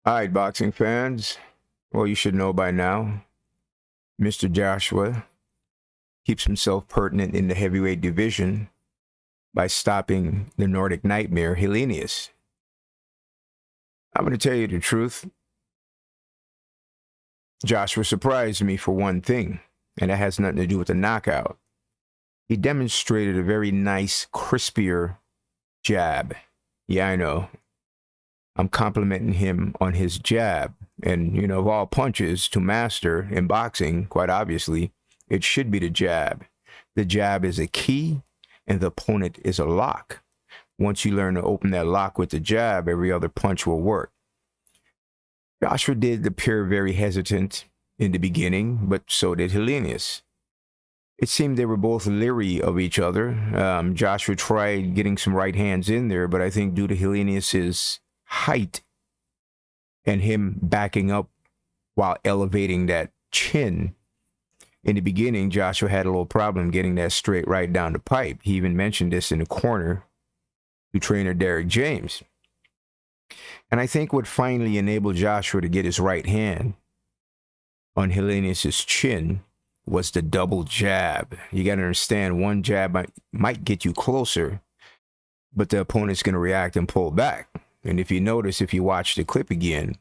All right, boxing fans. Well, you should know by now, Mr. Joshua keeps himself pertinent in the heavyweight division by stopping the Nordic nightmare, Helenius. I'm going to tell you the truth. Joshua surprised me for one thing, and that has nothing to do with the knockout. He demonstrated a very nice, crispier jab. Yeah, I know. I'm complimenting him on his jab. And, of all punches to master in boxing, quite obviously, it should be the jab. The jab is a key, and the opponent is a lock. Once you learn to open that lock with the jab, every other punch will work. Joshua did appear very hesitant in the beginning, but so did Helenius. It seemed they were both leery of each other. Joshua tried getting some right hands in there, but I think due to Helenius's height and him backing up while elevating that chin, in the beginning, Joshua had a little problem getting that straight right down the pipe. He even mentioned this in the corner to trainer Derek James. And I think what finally enabled Joshua to get his right hand on Helenius's chin was the double jab. You got to understand, one jab might get you closer, but the opponent's going to react and pull back. And if you notice, if you watch the clip again,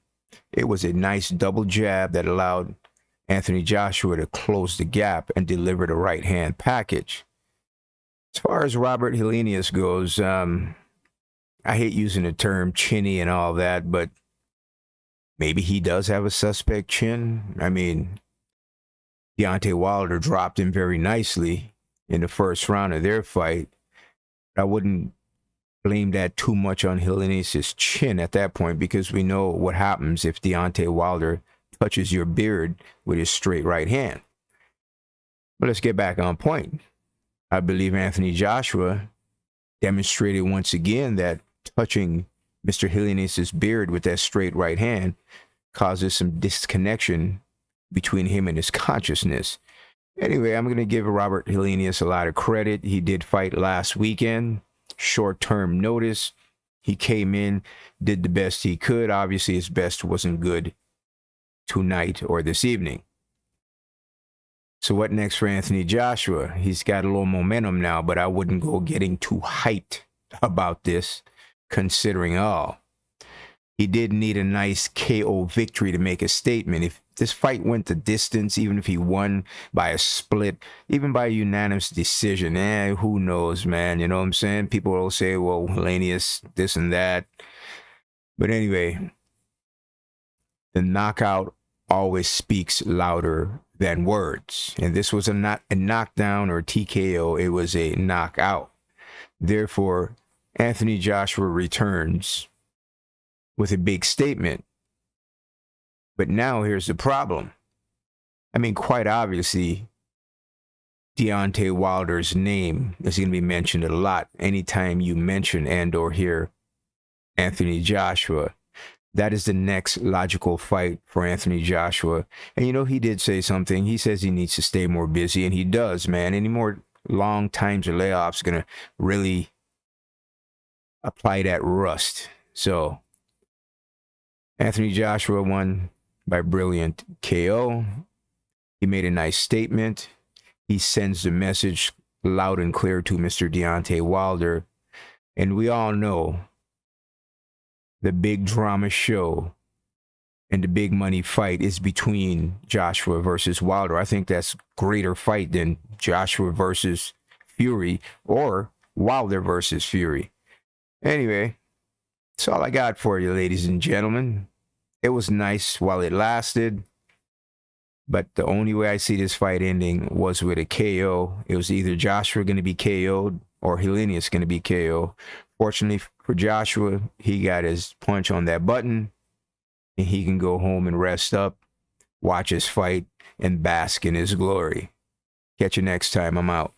it was a nice double jab that allowed Anthony Joshua to close the gap and deliver the right hand package. As far as Robert Helenius goes, I hate using the term chinny and all that, but maybe he does have a suspect chin. I mean, Deontay Wilder dropped him very nicely in the first round of their fight. I wouldn't blame that too much on Helenius' chin at that point, because we know what happens if Deontay Wilder touches your beard with his straight right hand. But let's get back on point. I believe Anthony Joshua demonstrated once again that touching Mr. Helenius' beard with that straight right hand causes some disconnection between him and his consciousness. Anyway, I'm going to give Robert Helenius a lot of credit. He did fight last weekend, short-term notice. He came in, did the best he could. Obviously, his best wasn't good tonight or this evening. So what next for Anthony Joshua? He's got a little momentum now, but I wouldn't go getting too hyped about this, considering all. He did need a nice KO victory to make a statement. If this fight went the distance, even if he won by a split, even by a unanimous decision, who knows, man? You know what I'm saying? People will say, well, Helenius, this and that. But anyway, the knockout always speaks louder than words. And this was not a knockdown or TKO. It was a knockout. Therefore, Anthony Joshua returns with a big statement. But now here's the problem. I mean, quite obviously, Deontay Wilder's name is going to be mentioned a lot anytime you mention and or hear Anthony Joshua. That is the next logical fight for Anthony Joshua. And he did say something. He says he needs to stay more busy, and he does, man. Any more long times or layoffs going to really apply that rust. So Anthony Joshua won by brilliant KO. He made a nice statement. He sends the message loud and clear to Mr. Deontay Wilder. And we all know the big drama show and the big money fight is between Joshua versus Wilder. I think that's a greater fight than Joshua versus Fury or Wilder versus Fury. Anyway, that's all I got for you, ladies and gentlemen. It was nice while it lasted, but the only way I see this fight ending was with a KO. It was either Joshua going to be KO'd or Helenius going to be KO'd. Fortunately for Joshua, he got his punch on that button, and he can go home and rest up, watch his fight, and bask in his glory. Catch you next time. I'm out.